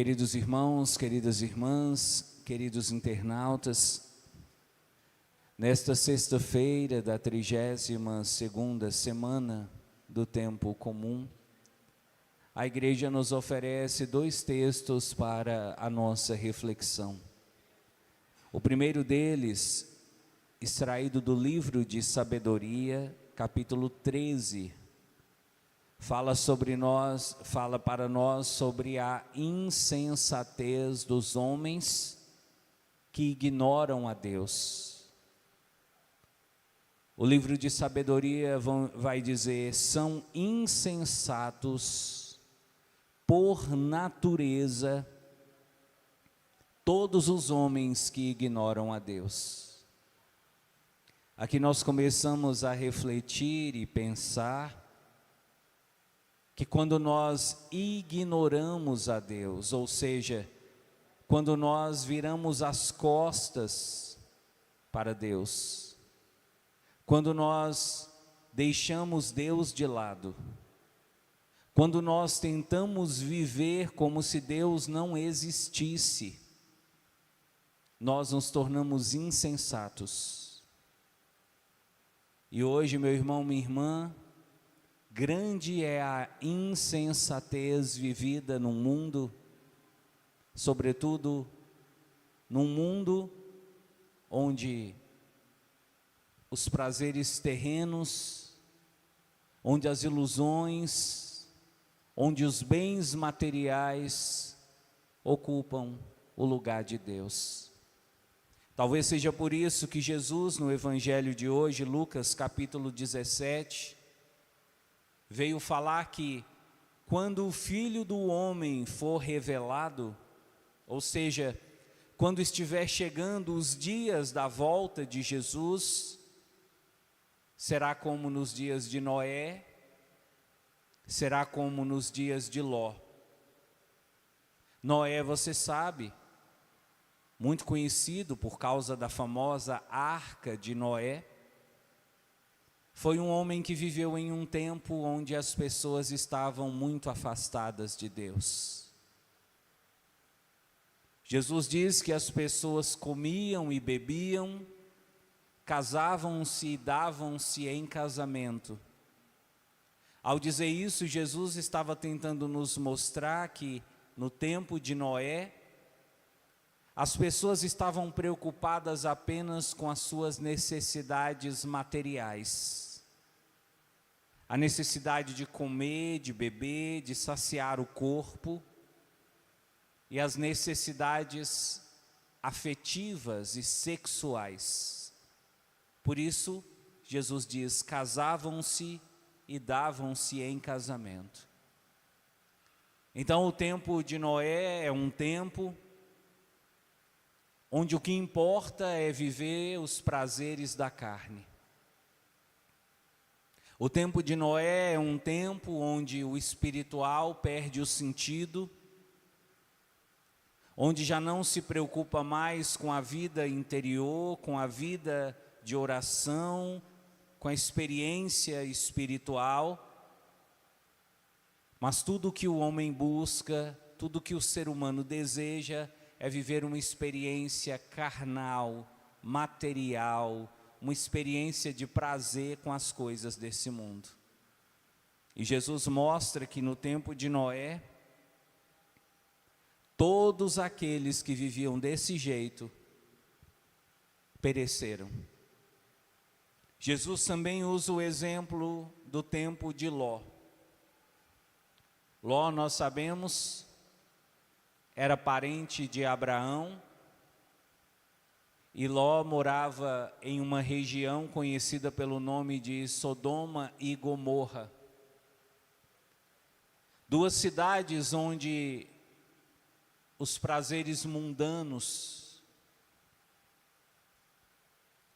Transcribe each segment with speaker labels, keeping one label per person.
Speaker 1: Queridos irmãos, queridas irmãs, queridos internautas, nesta sexta-feira da 32ª semana do tempo comum, a igreja nos oferece dois textos para a nossa reflexão. O primeiro deles, extraído do livro de Sabedoria, capítulo 13, fala para nós sobre a insensatez dos homens que ignoram a Deus. O livro de Sabedoria vai dizer: são insensatos por natureza todos os homens que ignoram a Deus. Aqui nós começamos a refletir e pensar que quando nós ignoramos a Deus, ou seja, quando nós viramos as costas para Deus, quando nós deixamos Deus de lado, quando nós tentamos viver como se Deus não existisse, nós nos tornamos insensatos. E hoje, meu irmão, minha irmã, grande é a insensatez vivida no mundo, sobretudo num mundo onde os prazeres terrenos, onde as ilusões, onde os bens materiais ocupam o lugar de Deus. Talvez seja por isso que Jesus, no Evangelho de hoje, Lucas capítulo 17, veio falar que quando o Filho do Homem for revelado, ou seja, quando estiver chegando os dias da volta de Jesus, será como nos dias de Noé, será como nos dias de Ló. Noé, você sabe, muito conhecido por causa da famosa Arca de Noé, foi um homem que viveu em um tempo onde as pessoas estavam muito afastadas de Deus. Jesus diz que as pessoas comiam e bebiam, casavam-se e davam-se em casamento. Ao dizer isso, Jesus estava tentando nos mostrar que no tempo de Noé, as pessoas estavam preocupadas apenas com as suas necessidades materiais. A necessidade de comer, de beber, de saciar o corpo, e as necessidades afetivas e sexuais. Por isso, Jesus diz: casavam-se e davam-se em casamento. Então, o tempo de Noé é um tempo onde o que importa é viver os prazeres da carne. O tempo de Noé é um tempo onde o espiritual perde o sentido, onde já não se preocupa mais com a vida interior, com a vida de oração, com a experiência espiritual, mas tudo que o homem busca, tudo que o ser humano deseja é viver uma experiência carnal, material, uma experiência de prazer com as coisas desse mundo. E Jesus mostra que no tempo de Noé, todos aqueles que viviam desse jeito pereceram. Jesus também usa o exemplo do tempo de Ló. Ló, nós sabemos, era parente de Abraão, e Ló morava em uma região conhecida pelo nome de Sodoma e Gomorra. Duas cidades onde os prazeres mundanos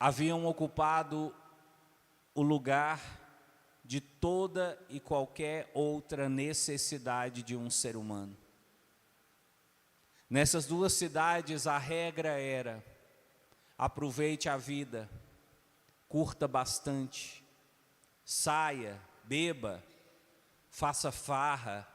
Speaker 1: haviam ocupado o lugar de toda e qualquer outra necessidade de um ser humano. Nessas duas cidades a regra era: aproveite a vida, curta bastante, saia, beba, faça farra,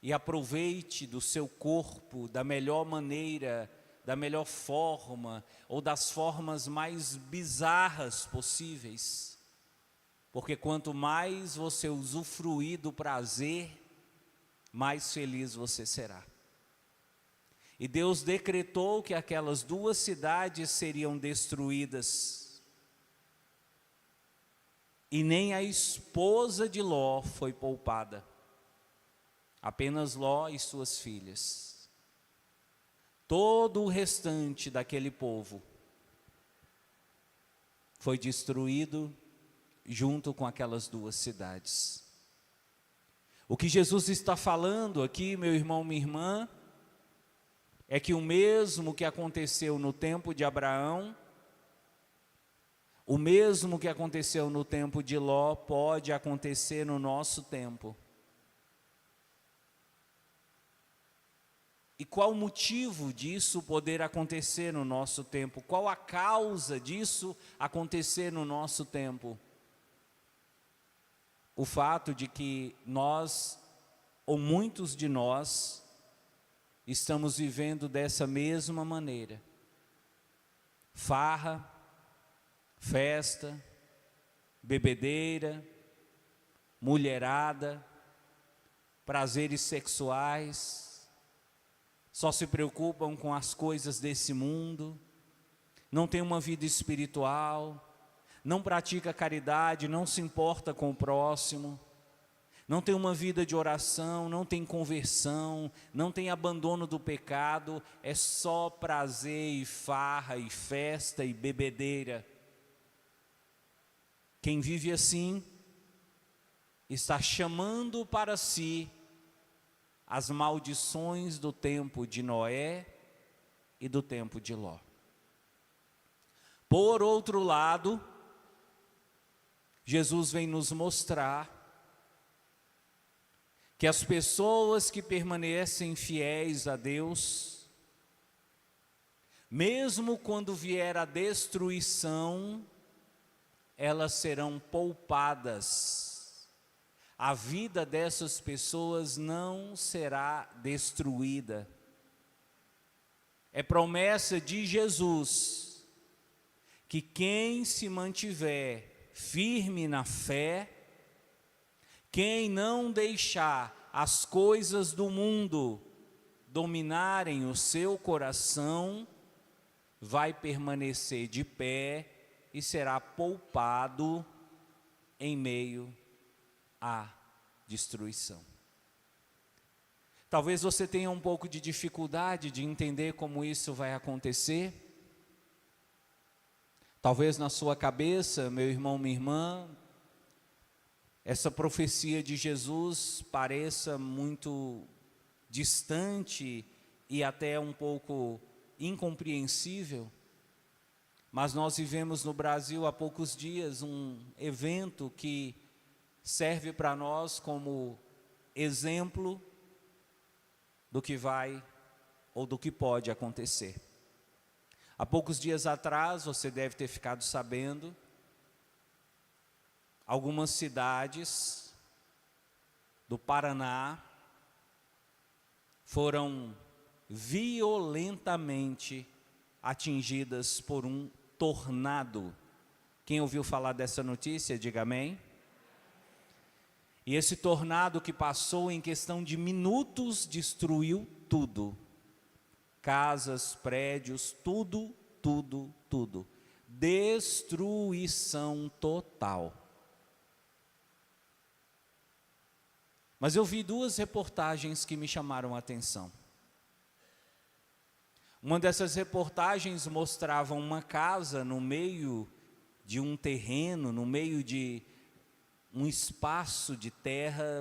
Speaker 1: e aproveite do seu corpo da melhor maneira, da melhor forma, ou das formas mais bizarras possíveis. Porque quanto mais você usufruir do prazer, mais feliz você será. E Deus decretou que aquelas 2 cidades seriam destruídas. E nem a esposa de Ló foi poupada. Apenas Ló e suas filhas. Todo o restante daquele povo foi destruído junto com aquelas 2 cidades. O que Jesus está falando aqui, meu irmão, minha irmã, é que o mesmo que aconteceu no tempo de Abraão, o mesmo que aconteceu no tempo de Ló, pode acontecer no nosso tempo. E qual o motivo disso poder acontecer no nosso tempo? Qual a causa disso acontecer no nosso tempo? O fato de que nós, ou muitos de nós, estamos vivendo dessa mesma maneira. Farra, festa, bebedeira, mulherada, prazeres sexuais, só se preocupam com as coisas desse mundo, não tem uma vida espiritual, não pratica caridade, não se importa com o próximo, não tem uma vida de oração, não tem conversão, não tem abandono do pecado, é só prazer e farra e festa e bebedeira. Quem vive assim está chamando para si as maldições do tempo de Noé e do tempo de Ló. Por outro lado, Jesus vem nos mostrar que as pessoas que permanecem fiéis a Deus, mesmo quando vier a destruição, elas serão poupadas. A vida dessas pessoas não será destruída. É promessa de Jesus que quem se mantiver firme na fé, quem não deixar as coisas do mundo dominarem o seu coração, vai permanecer de pé e será poupado em meio à destruição. Talvez você tenha um pouco de dificuldade de entender como isso vai acontecer. Talvez na sua cabeça, meu irmão, minha irmã, essa profecia de Jesus pareça muito distante e até um pouco incompreensível. Mas nós vivemos no Brasil há poucos dias um evento que serve para nós como exemplo do que vai ou do que pode acontecer. Há poucos dias atrás, você deve ter ficado sabendo, algumas cidades do Paraná foram violentamente atingidas por um tornado. Quem ouviu falar dessa notícia, diga amém. E esse tornado que passou em questão de minutos destruiu tudo. Casas, prédios, tudo. Destruição total. Mas eu vi 2 reportagens que me chamaram a atenção. Uma dessas reportagens mostrava uma casa no meio de um terreno, no meio de um espaço de terra,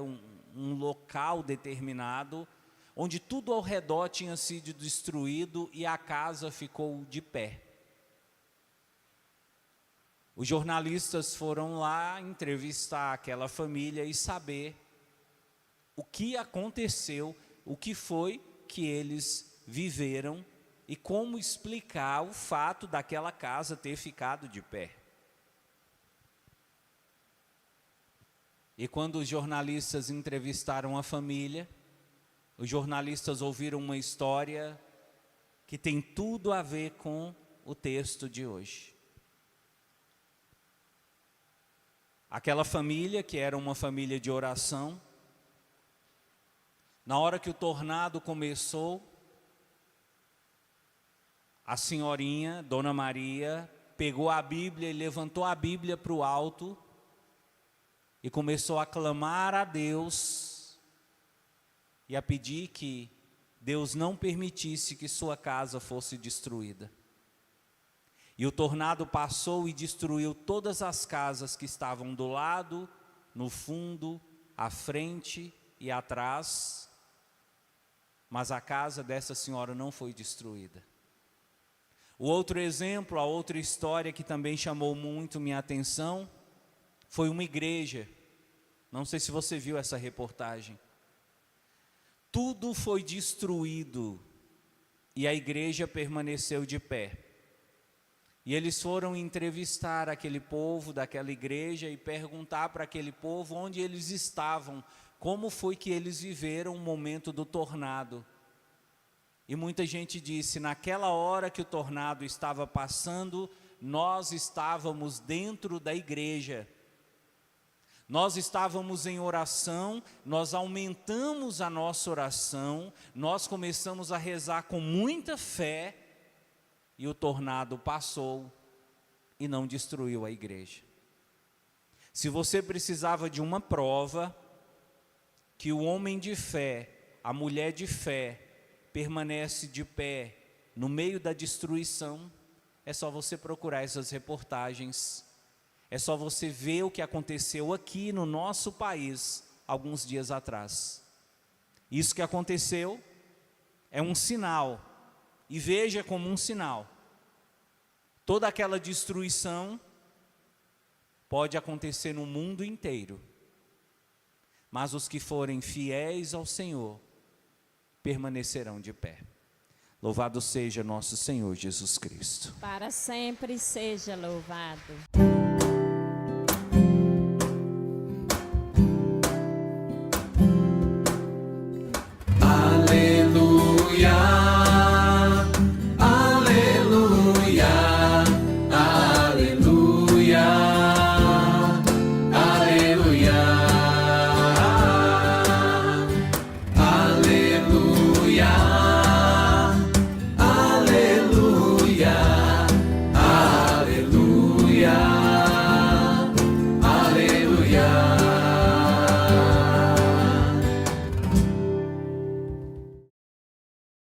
Speaker 1: um local determinado, onde tudo ao redor tinha sido destruído e a casa ficou de pé. Os jornalistas foram lá entrevistar aquela família e saber o que aconteceu, o que foi que eles viveram e como explicar o fato daquela casa ter ficado de pé. E quando os jornalistas entrevistaram a família, os jornalistas ouviram uma história que tem tudo a ver com o texto de hoje. Aquela família, que era uma família de oração, na hora que o tornado começou, a senhorinha, Dona Maria, pegou a Bíblia e levantou a Bíblia para o alto e começou a clamar a Deus e a pedir que Deus não permitisse que sua casa fosse destruída. E o tornado passou e destruiu todas as casas que estavam do lado, no fundo, à frente e atrás, mas a casa dessa senhora não foi destruída. O outro exemplo, a outra história que também chamou muito minha atenção, foi uma igreja. Não sei se você viu essa reportagem. Tudo foi destruído e a igreja permaneceu de pé. E eles foram entrevistar aquele povo daquela igreja e perguntar para aquele povo onde eles estavam, como foi que eles viveram o momento do tornado. E muita gente disse, naquela hora que o tornado estava passando, nós estávamos dentro da igreja. Nós estávamos em oração, nós aumentamos a nossa oração, nós começamos a rezar com muita fé, e o tornado passou e não destruiu a igreja. Se você precisava de uma prova que o homem de fé, a mulher de fé, permanece de pé no meio da destruição, é só você procurar essas reportagens. É só você ver o que aconteceu aqui no nosso país, alguns dias atrás. Isso que aconteceu é um sinal, e veja como um sinal. Toda aquela destruição pode acontecer no mundo inteiro, mas os que forem fiéis ao Senhor permanecerão de pé. Louvado seja nosso Senhor Jesus Cristo.
Speaker 2: Para sempre seja louvado.